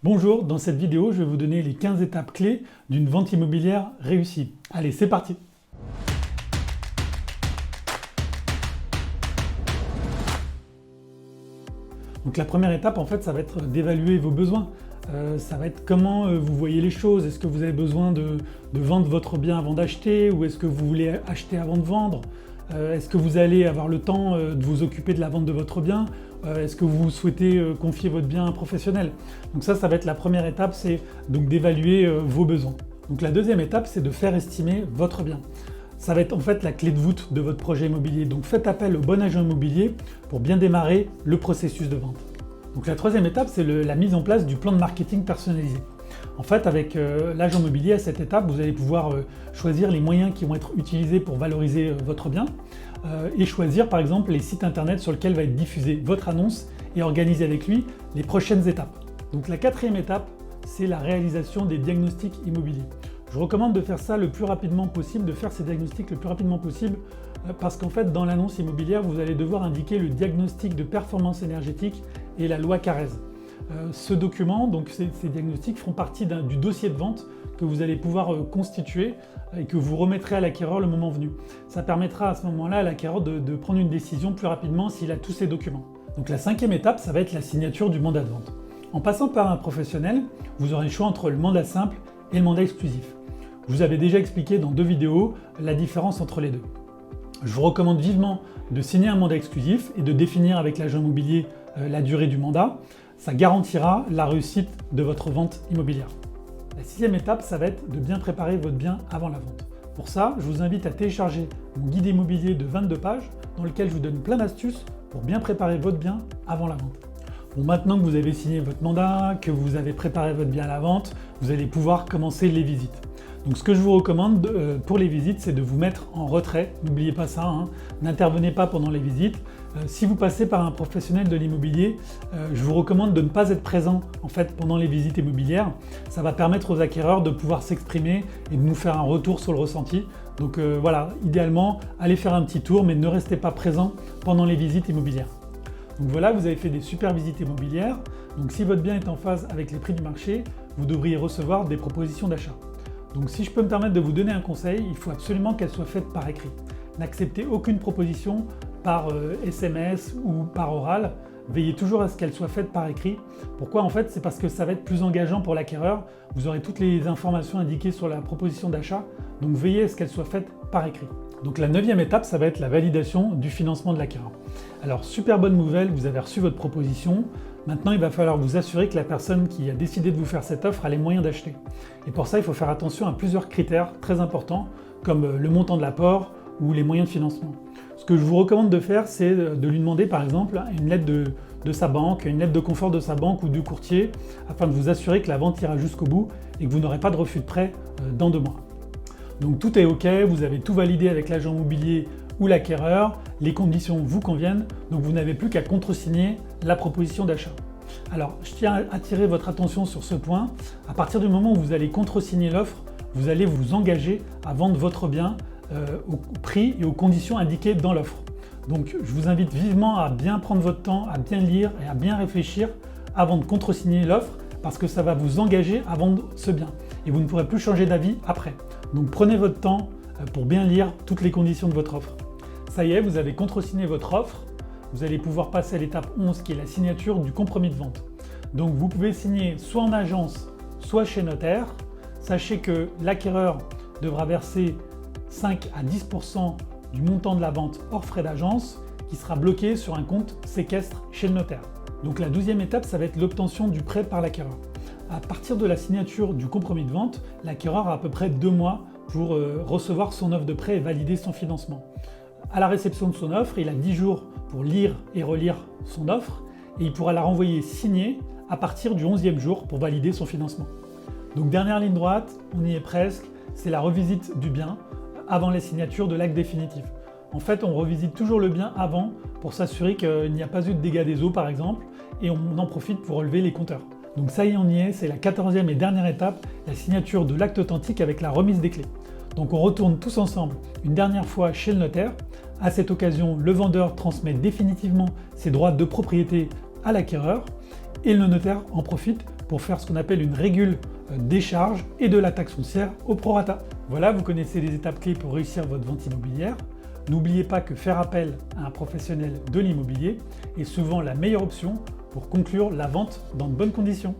Bonjour, dans cette vidéo, je vais vous donner les 15 étapes clés d'une vente immobilière réussie. Allez, c'est parti! Donc la première étape, en fait, ça va être d'évaluer vos besoins. Ça va être comment vous voyez les choses. Est-ce que vous avez besoin de vendre votre bien avant d'acheter ou est-ce que vous voulez acheter avant de vendre? Est-ce que vous allez avoir le temps de vous occuper de la vente de votre bien? Est-ce que vous souhaitez confier votre bien à un professionnel? Donc ça va être la première étape, c'est donc d'évaluer vos besoins. Donc la deuxième étape, c'est de faire estimer votre bien. Ça va être en fait la clé de voûte de votre projet immobilier. Donc faites appel au bon agent immobilier pour bien démarrer le processus de vente. Donc la troisième étape, c'est la mise en place du plan de marketing personnalisé. En fait, avec l'agent immobilier, à cette étape, vous allez pouvoir choisir les moyens qui vont être utilisés pour valoriser votre bien et choisir par exemple les sites internet sur lesquels va être diffusée votre annonce et organiser avec lui les prochaines étapes. Donc la quatrième étape, c'est la réalisation des diagnostics immobiliers. Je recommande de faire ça le plus rapidement possible, de faire ces diagnostics le plus rapidement possible parce qu'en fait, dans l'annonce immobilière, vous allez devoir indiquer le diagnostic de performance énergétique et la loi Carrez. Ce document, donc ces diagnostics feront partie du dossier de vente que vous allez pouvoir constituer et que vous remettrez à l'acquéreur le moment venu. Ça permettra à ce moment-là à l'acquéreur de prendre une décision plus rapidement s'il a tous ces documents. Donc la cinquième étape, ça va être la signature du mandat de vente. En passant par un professionnel, vous aurez le choix entre le mandat simple et le mandat exclusif. Je vous avais déjà expliqué dans 2 vidéos la différence entre les deux. Je vous recommande vivement de signer un mandat exclusif et de définir avec l'agent immobilier la durée du mandat. Ça garantira la réussite de votre vente immobilière. La 6e étape, ça va être de bien préparer votre bien avant la vente. Pour ça, je vous invite à télécharger mon guide immobilier de 22 pages dans lequel je vous donne plein d'astuces pour bien préparer votre bien avant la vente. Bon, maintenant que vous avez signé votre mandat, que vous avez préparé votre bien à la vente, vous allez pouvoir commencer les visites. Donc ce que je vous recommande pour les visites, c'est de vous mettre en retrait. N'oubliez pas ça, n'intervenez pas pendant les visites. Si vous passez par un professionnel de l'immobilier, je vous recommande de ne pas être présent en fait, pendant les visites immobilières. Ça va permettre aux acquéreurs de pouvoir s'exprimer et de nous faire un retour sur le ressenti. Donc voilà, idéalement, allez faire un petit tour, mais ne restez pas présent pendant les visites immobilières. Donc voilà, vous avez fait des super visites immobilières. Donc si votre bien est en phase avec les prix du marché, vous devriez recevoir des propositions d'achat. Donc si je peux me permettre de vous donner un conseil, il faut absolument qu'elle soit faite par écrit. N'acceptez aucune proposition par SMS ou par oral. Veillez toujours à ce qu'elle soit faite par écrit. Pourquoi? En fait, c'est parce que ça va être plus engageant pour l'acquéreur. Vous aurez toutes les informations indiquées sur la proposition d'achat. Donc veillez à ce qu'elle soit faite par écrit. Donc la 9e étape, ça va être la validation du financement de l'acquéreur. Alors super bonne nouvelle, vous avez reçu votre proposition. Maintenant, il va falloir vous assurer que la personne qui a décidé de vous faire cette offre a les moyens d'acheter. Et pour ça, il faut faire attention à plusieurs critères très importants, comme le montant de l'apport ou les moyens de financement. Ce que je vous recommande de faire, c'est de lui demander par exemple une lettre de sa banque, une lettre de confort de sa banque ou du courtier, afin de vous assurer que la vente ira jusqu'au bout et que vous n'aurez pas de refus de prêt dans 2 mois. Donc tout est OK, vous avez tout validé avec l'agent immobilier ou l'acquéreur, les conditions vous conviennent, donc vous n'avez plus qu'à contresigner la proposition d'achat. Alors, je tiens à attirer votre attention sur ce point. À partir du moment où vous allez contresigner l'offre, vous allez vous engager à vendre votre bien au prix et aux conditions indiquées dans l'offre. Donc, je vous invite vivement à bien prendre votre temps, à bien lire et à bien réfléchir avant de contresigner l'offre parce que ça va vous engager à vendre ce bien et vous ne pourrez plus changer d'avis après. Donc, prenez votre temps pour bien lire toutes les conditions de votre offre. Ça y est, vous avez contresigné votre offre. Vous allez pouvoir passer à l'étape 11 qui est la signature du compromis de vente. Donc vous pouvez signer soit en agence, soit chez notaire. Sachez que l'acquéreur devra verser 5 à 10% du montant de la vente hors frais d'agence qui sera bloqué sur un compte séquestre chez le notaire. Donc la 12e étape, ça va être l'obtention du prêt par l'acquéreur. À partir de la signature du compromis de vente, l'acquéreur a à peu près 2 mois pour recevoir son offre de prêt et valider son financement. À la réception de son offre, il a 10 jours pour lire et relire son offre et il pourra la renvoyer signée à partir du 11e jour pour valider son financement. Donc dernière ligne droite, on y est presque, c'est la revisite du bien avant la signature de l'acte définitif. En fait, on revisite toujours le bien avant pour s'assurer qu'il n'y a pas eu de dégâts des eaux par exemple et on en profite pour relever les compteurs. Donc ça y est, on y est, c'est la 14e et dernière étape, la signature de l'acte authentique avec la remise des clés. Donc on retourne tous ensemble une dernière fois chez le notaire. À cette occasion, le vendeur transmet définitivement ses droits de propriété à l'acquéreur et le notaire en profite pour faire ce qu'on appelle une régule des charges et de la taxe foncière au prorata. Voilà, vous connaissez les étapes clés pour réussir votre vente immobilière. N'oubliez pas que faire appel à un professionnel de l'immobilier est souvent la meilleure option pour conclure la vente dans de bonnes conditions.